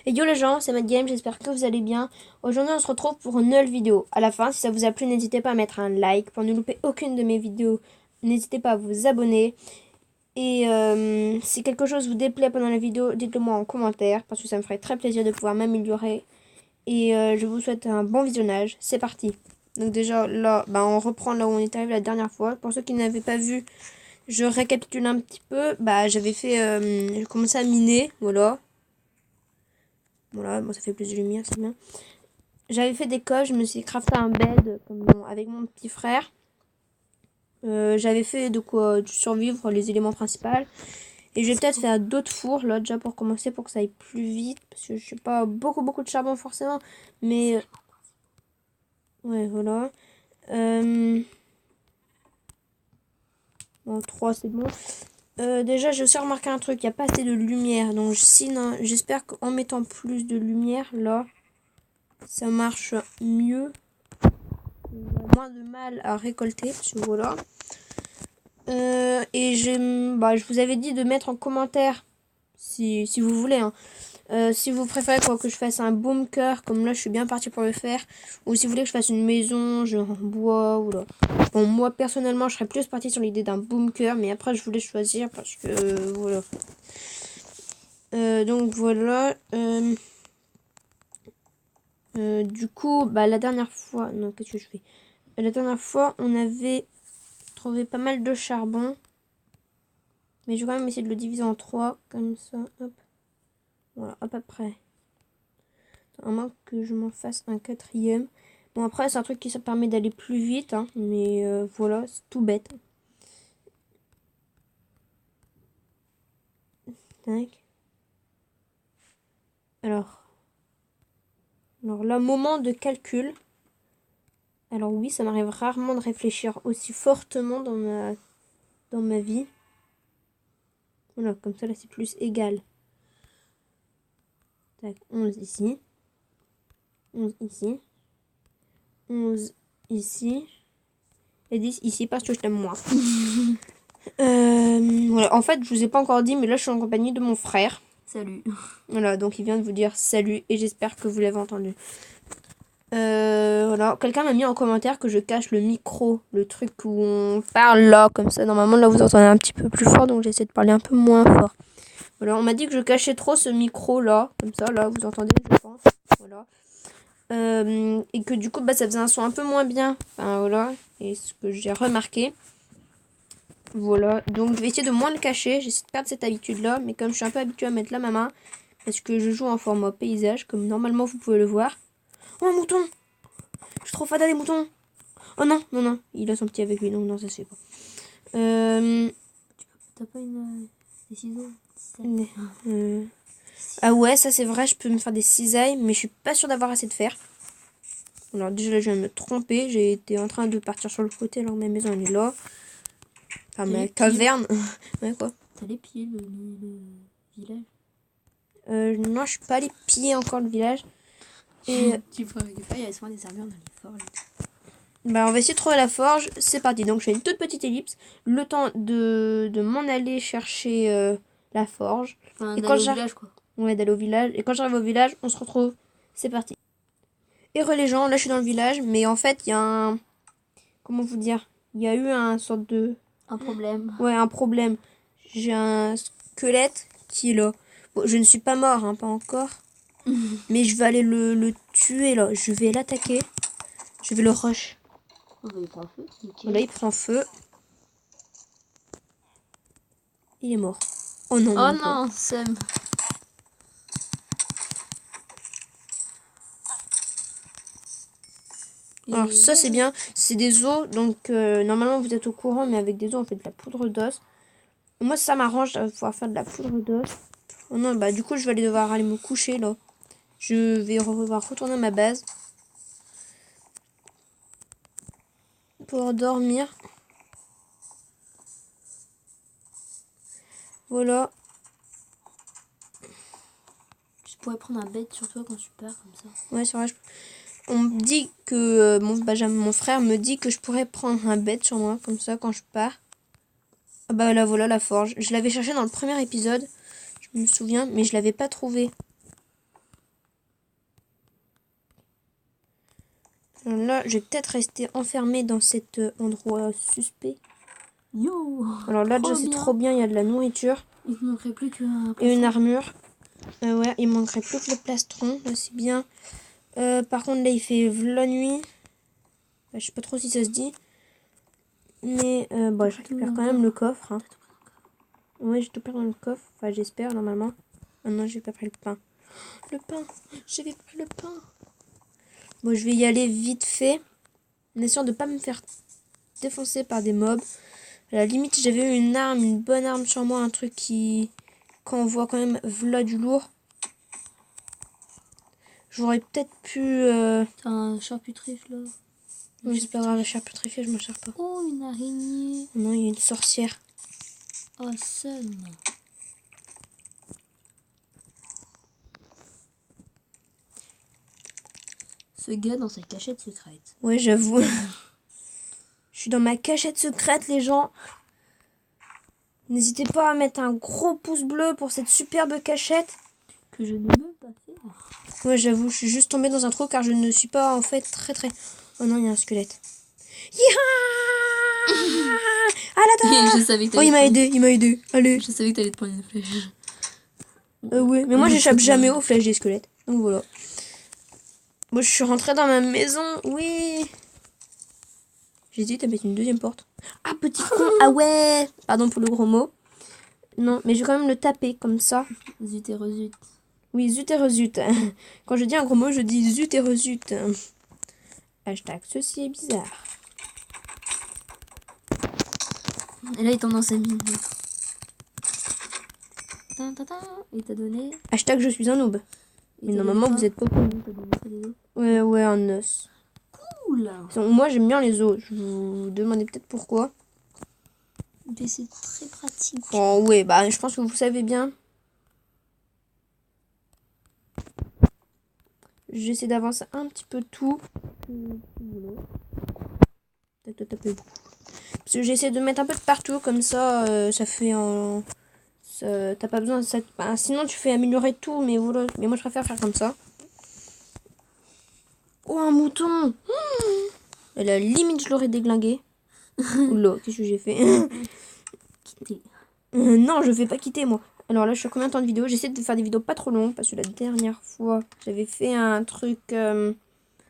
Et yo les gens, c'est Matt Game, j'espère que vous allez bien. Aujourd'hui on se retrouve pour une nouvelle vidéo. À la fin, si ça vous a plu, n'hésitez pas à mettre un like. Pour ne louper aucune de mes vidéos, n'hésitez pas à vous abonner. Et si quelque chose vous déplaît pendant la vidéo, dites-le moi en commentaire, parce que ça me ferait très plaisir de pouvoir m'améliorer. Et je vous souhaite un bon visionnage. C'est parti. Donc déjà là, on reprend là où on est arrivé la dernière fois. Pour ceux qui n'avaient pas vu, je récapitule un petit peu. J'avais fait, j'ai commencé à miner, voilà. Voilà, bon, ça fait plus de lumière, c'est bien. J'avais fait des coches, je me suis crafté un bed avec mon petit frère. J'avais fait de quoi survivre les éléments principaux. Et je vais peut-être faire d'autres fours là déjà pour commencer pour que ça aille plus vite. Parce que je sais pas beaucoup de charbon forcément. Mais ouais voilà. Bon, 3 c'est bon. Déjà j'ai aussi remarqué un truc, il n'y a pas assez de lumière. Donc j'espère qu'en mettant plus de lumière là, ça marche mieux. Moins de mal à récolter, parce que voilà. Et je vous avais dit de mettre en commentaire, si vous voulez, hein, si vous préférez que je fasse un bunker, comme là je suis bien parti pour le faire, ou si vous voulez que je fasse une maison, genre en bois, ou là. Bon, moi personnellement, je serais plus parti sur l'idée d'un bunker, mais après je voulais choisir parce que voilà. Donc voilà. Du coup, la dernière fois, non, qu'est-ce que je fais? La dernière fois, on avait trouvé pas mal de charbon. Mais je vais quand même essayer de le diviser en 3, comme ça, hop. Voilà, à peu près. À moins que je m'en fasse un quatrième. Bon, après, c'est un truc qui ça permet d'aller plus vite, hein, mais voilà, c'est tout bête. Tac. Alors là, moment de calcul. Alors oui, ça m'arrive rarement de réfléchir aussi fortement dans ma vie. Voilà, comme ça, là, c'est plus égal. Tac, 11 ici. 11 ici. 11 ici. Et 10 ici, parce que je t'aime moi. Voilà. En fait, je vous ai pas encore dit, mais là, je suis en compagnie de mon frère. Salut. Voilà, donc il vient de vous dire salut, et j'espère que vous l'avez entendu. Voilà, quelqu'un m'a mis en commentaire que je cache le micro, le truc où on parle là, comme ça. Normalement, là, vous entendez un petit peu plus fort, donc j'essaie de parler un peu moins fort. Voilà, on m'a dit que je cachais trop ce micro là, comme ça, là, vous entendez, je pense. Voilà. Et que du coup, ça faisait un son un peu moins bien. Enfin, voilà, et ce que j'ai remarqué. Voilà, donc je vais essayer de moins le cacher. J'essaie de perdre cette habitude-là, mais comme je suis un peu habituée à mettre là ma main, parce que je joue en format paysage, comme normalement vous pouvez le voir. Oh, un mouton! Je suis trop fada des moutons! Oh non, non, non, il a son petit avec lui. Non, non, ça se fait pas. T'as pas des ciseaux? Ah ouais, ça c'est vrai, je peux me faire des cisailles, mais je suis pas sûre d'avoir assez de fer. Alors déjà là, je viens de me tromper. J'ai été en train de partir sur le côté, alors ma maison elle est là. Enfin, ma caverne. Ouais, quoi? T'allais piller le village? Non, je suis pas allée piller encore le village. Et Tu pourrais récupérer, il y a souvent des armures dans les forges. on va essayer de trouver la forge. C'est parti. Donc je fais une toute petite ellipse. Le temps de m'en aller chercher la forge. Enfin, Et quand d'aller au j'arrive... village, quoi. Ouais, d'aller au village. Et quand j'arrive au village, on se retrouve. C'est parti. Et les gens, là je suis dans le village. Mais en fait, il y a un... Comment vous dire? Il y a eu un sorte de... Un problème. Ouais, un problème. J'ai un squelette qui est là. Bon, je ne suis pas mort, hein, pas encore. Mais je vais aller le tuer, là. Je vais l'attaquer. Je vais le rush. Oh, bah, il prend feu. Voilà, il prend feu. Il est mort. Oh non, Oh même pas. non, Sam. Alors ça c'est bien, c'est des os, donc normalement vous êtes au courant, mais avec des os on fait de la poudre d'os. Moi ça m'arrange de pouvoir faire de la poudre d'os. Oh non, du coup je vais devoir aller me coucher là. Je vais devoir retourner à ma base. Pour dormir. Voilà. Je pourrais prendre un bête sur toi quand tu pars comme ça. Ouais, c'est vrai. On me dit que mon frère me dit que je pourrais prendre un bed sur moi, comme ça, quand je pars. Ah bah là, voilà la forge. Je l'avais cherché dans le premier épisode, je me souviens, mais je l'avais pas trouvé. Alors là, je vais peut-être rester enfermée dans cet endroit suspect. Yo. Alors là, déjà, Trop c'est bien. trop bien. Il y a de la nourriture Il ne manquerait plus qu'un et une plastron. armure. Ouais, il manquerait plus que le plastron. Là, c'est bien. Par contre, là, il fait la nuit. Je sais pas trop si ça se dit. Mais bon, je récupère quand même le coffre. Hein. Ouais, j'ai tout perdu dans le coffre. Enfin, j'espère, normalement. Ah non, j'ai pas pris le pain. Le pain. J'avais pris le pain. Bon, je vais y aller vite fait. En essayant de pas me faire défoncer par des mobs. À la limite, si j'avais eu une bonne arme sur moi, un truc qui... Quand on voit quand même v'là du lourd. J'aurais peut-être pu... T'as un charputrif là. Oui, c'est pas grave, la chair putrifiée, je m'en sers pas. Oh, une araignée. Non, il y a une sorcière. Awesome. Ce gars dans sa cachette secrète. Ouais, j'avoue. Je suis dans ma cachette secrète, les gens. N'hésitez pas à mettre un gros pouce bleu pour cette superbe cachette. Que je ne veux pas faire. Ouais, j'avoue, je suis juste tombée dans un trou car je ne suis pas en fait très... Oh non, il y a un squelette. Yeeha. Ah là-bas. Je savais que Oh, t'allais il m'a aidé. Allez. Je savais que t'allais te prendre une flèche. Ouais, mais moi j'échappe jamais aux flèches des squelettes. Donc voilà. Moi je suis rentrée dans ma maison. Oui. J'hésite à mettre une deuxième porte. Ah, petit con. Ah ouais. Pardon pour le gros mot. Non, mais je vais quand même le taper comme ça. Zut et rezut. Oui, zut et rezut. Quand je dis un gros mot, je dis zut et rezut. Hashtag ceci est bizarre. Et là, il tombe dans sa mine. Il t'a donné. Hashtag je suis un noob. Mais normalement vous êtes pas cool. Ouais, un os. Cool. Moi j'aime bien les os. Je vous demandais peut-être pourquoi. Mais c'est très pratique. Oh ouais, bah je pense que vous savez bien. J'essaie d'avancer un petit peu tout. Parce que j'essaie de mettre un peu de partout, comme ça, ça fait un... T'as pas besoin de ça. Bah, sinon tu fais améliorer tout, mais voilà. Mais moi je préfère faire comme ça. Oh, un mouton. À la limite, je l'aurais déglingué. Oula, qu'est-ce que j'ai fait? Quitter. Non, je vais pas quitter moi. Alors là, je suis à combien de temps de vidéo? J'essaie de faire des vidéos pas trop longues parce que la dernière fois, j'avais fait un truc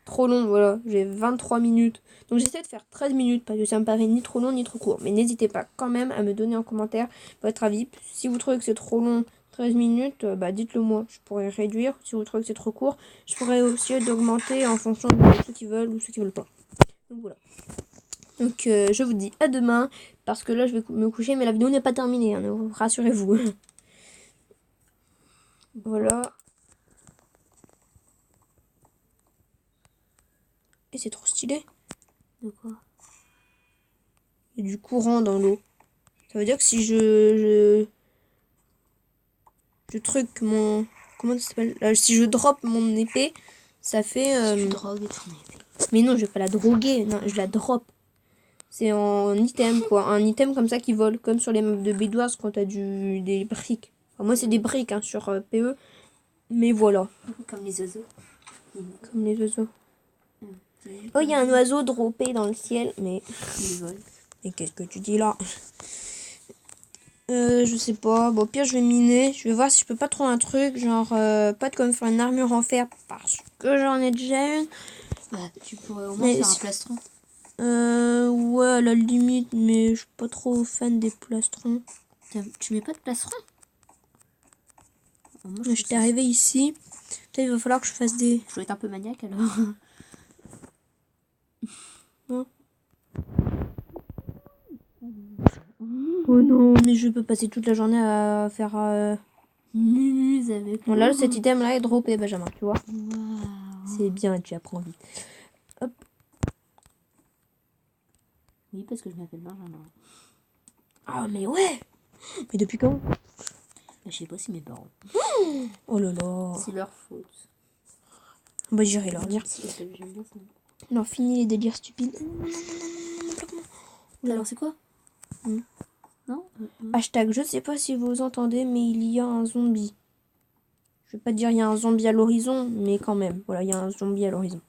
trop long. Voilà, j'ai 23 minutes. Donc j'essaie de faire 13 minutes parce que ça me paraît ni trop long ni trop court. Mais n'hésitez pas quand même à me donner en commentaire votre avis. Si vous trouvez que c'est trop long, 13 minutes, bah dites-le moi. Je pourrais réduire. Si vous trouvez que c'est trop court, je pourrais aussi d'augmenter en fonction de ceux qui veulent ou ceux qui veulent pas. Donc voilà. Donc je vous dis à demain parce que là je vais me coucher mais la vidéo n'est pas terminée, hein, rassurez-vous. Voilà. Et c'est trop stylé. De quoi? Il y a du courant dans l'eau. Ça veut dire que si je truc mon... Comment ça s'appelle? Si je drop mon épée, ça fait... Tu drogues ton épée. Mais non, je vais pas la droguer. Non, je la drop. C'est en item, quoi. Un item comme ça qui vole. Comme sur les maps de Bedwars quand t'as des briques. Enfin, moi, c'est des briques hein, sur PE. Mais voilà. Comme les oiseaux. Comme les oiseaux. Oh, il y a un oiseau droppé dans le ciel. Mais... Ils volent. Et qu'est-ce que tu dis là? Je sais pas. Bon, au pire, je vais miner. Je vais voir si je peux pas trouver un truc. Genre, pas de comme faire une armure en fer. Parce que j'en ai déjà une. Bah, tu pourrais au moins faire un plastron. Ouais, à la limite. Mais je suis pas trop fan des plastrons. Tu mets pas de plastron? Moi, J'étais arrivée ici. Peut-être il va falloir que je fasse des... Je dois être un peu maniaque alors. Oh. Oh non, mais je peux passer toute la journée à faire... Muse avec Bon, là, cet item-là est droppé, Benjamin, tu vois. Wow. C'est bien, tu apprends vite. Hop. Oui, parce que je m'appelle Benjamin. Ah, mais ouais. Mais depuis quand? Je sais pas si mes parents. Oh là là. C'est leur faute. Bah, j'irai leur dire. J'aime bien ça. Non, fini les délires stupides. Alors, c'est quoi? Non Hashtag, je sais pas si vous entendez, mais il y a un zombie. Je vais pas dire il y a un zombie à l'horizon, mais quand même. Voilà, il y a un zombie à l'horizon.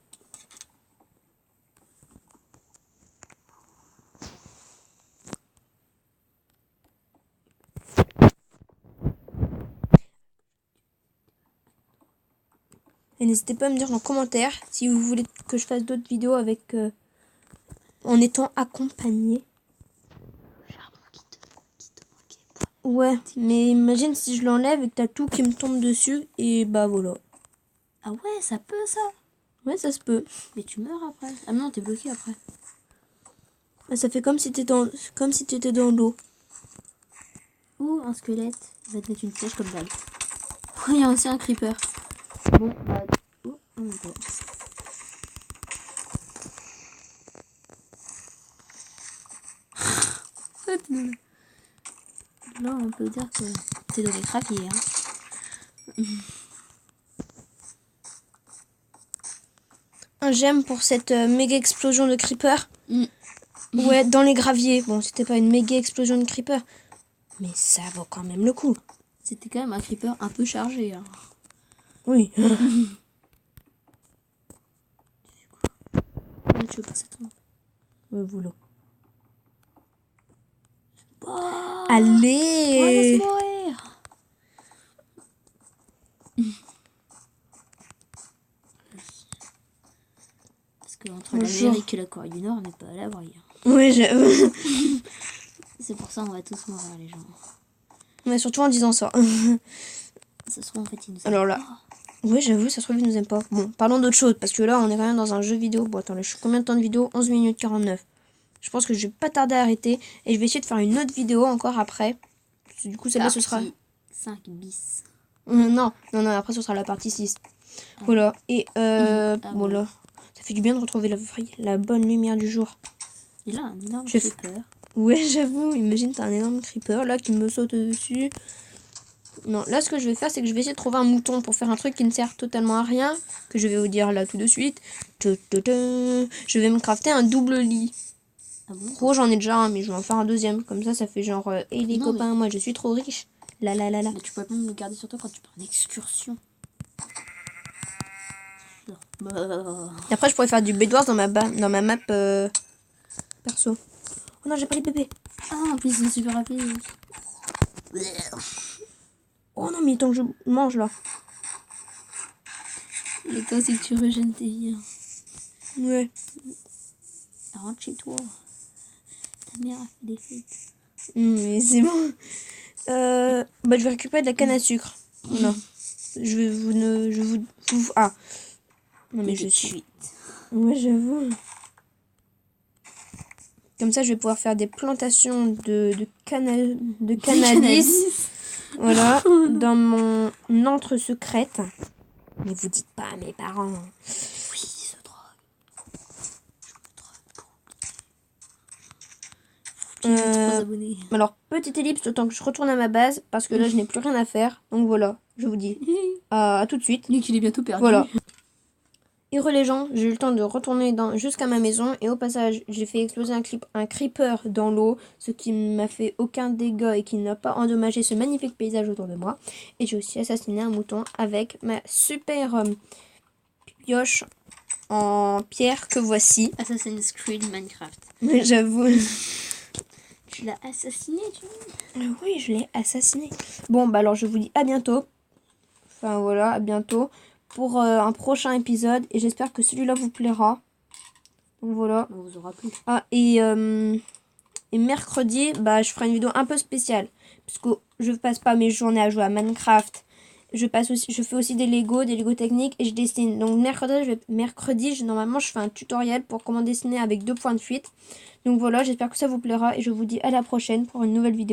Et n'hésitez pas à me dire en commentaire si vous voulez que je fasse d'autres vidéos avec en étant accompagné. Ouais, mais imagine si je l'enlève et que t'as tout qui me tombe dessus et bah voilà. Ah ouais, ça peut ça. Ouais, ça se peut. Mais tu meurs après. Ah non, t'es bloqué après. Bah, ça fait comme si t'étais dans l'eau. Ou un squelette. Il va te mettre une flèche comme balle. Oh, il y a aussi un creeper. Bon, bah. Oh, oh my god. Là, on peut dire que c'est dans les crapiers. Hein. Un j'aime pour cette méga explosion de creeper. Mm. Ouais, dans les graviers. Bon, c'était pas une méga explosion de creeper. Mais ça vaut quand même le coup. C'était quand même un creeper un peu chargé. Hein. Oui. Ouais, tu veux passer ton. Voilà. Oh, Allez. laisse mourir. Parce que entre l'Amérique et la Corée du Nord, on n'est pas à l'abri. Hein. Ouais, j'avoue. C'est pour ça qu'on va tous mourir, les gens. Mais surtout en disant ça. Ça se trouve, en fait, ils nous Alors là. Oui, j'avoue, ça se trouve, ils nous aiment pas. Bon, parlons d'autre chose, parce que là, on est quand même dans un jeu vidéo. Bon, attends, là, je suis combien de temps de vidéo? 11 minutes 49. Je pense que je vais pas tarder à arrêter. Et je vais essayer de faire une autre vidéo encore après. Parce que du coup, celle-là, ce sera... 5 bis. Non, après, ce sera la partie 6. Ah. Voilà. Et, Bon. ça fait du bien de retrouver la bonne lumière du jour. Il a un énorme J'ai creeper. Ouais, j'avoue, imagine, t'as un énorme creeper, là, qui me saute dessus. Non, là, ce que je vais faire, c'est que je vais essayer de trouver un mouton pour faire un truc qui ne sert totalement à rien, que je vais vous dire là tout de suite. Je vais me crafter un double lit. Ah bon? Gros, j'en ai déjà un, mais je vais en faire un deuxième. Comme ça fait genre, hey les Non, copains, moi, je suis trop riche. La. Mais tu peux même le garder sur toi quand tu pars en excursion. Et après, je pourrais faire du Bedwars dans ma map perso. Oh non, j'ai pas les bébés. Ah, en plus, c'est super rapide. Oh non, mais il est temps que je mange là. Le temps, c'est que tu régènes tes vies. Ouais. Rentre chez toi. Ta mère a fait des frites. Mais c'est bon. Bah, je vais récupérer de la canne à sucre. Voilà. Ah. Non, mais je suis. Ouais, j'avoue. Comme ça, je vais pouvoir faire des plantations de cannabis. Voilà. Dans mon antre secrète. Mais vous dites pas à mes parents. Oui, ce drogue. Abonnés. Alors, petite ellipse, autant que je retourne à ma base. Parce que là, je n'ai plus rien à faire. Donc voilà, je vous dis à tout de suite. Lui qu'il est bientôt perdu. Voilà. Et les gens, j'ai eu le temps de retourner jusqu'à ma maison. Et au passage, j'ai fait exploser un creeper dans l'eau. Ce qui m'a fait aucun dégât et qui n'a pas endommagé ce magnifique paysage autour de moi. Et j'ai aussi assassiné un mouton avec ma super pioche en pierre que voici. Assassin's Creed Minecraft. Mais j'avoue. Tu l'as assassiné, tu vois? Oui, je l'ai assassiné. Bon, bah alors je vous dis à bientôt. Enfin voilà, à bientôt. Pour un prochain épisode. Et j'espère que celui-là vous plaira. Donc voilà. On vous aura plu. Ah, et mercredi, bah, je ferai une vidéo un peu spéciale. Parce que je passe pas mes journées à jouer à Minecraft. Je fais aussi des Lego techniques et je dessine. Donc mercredi, normalement, je fais un tutoriel pour comment dessiner avec 2 points de fuite. Donc voilà, j'espère que ça vous plaira et je vous dis à la prochaine pour une nouvelle vidéo.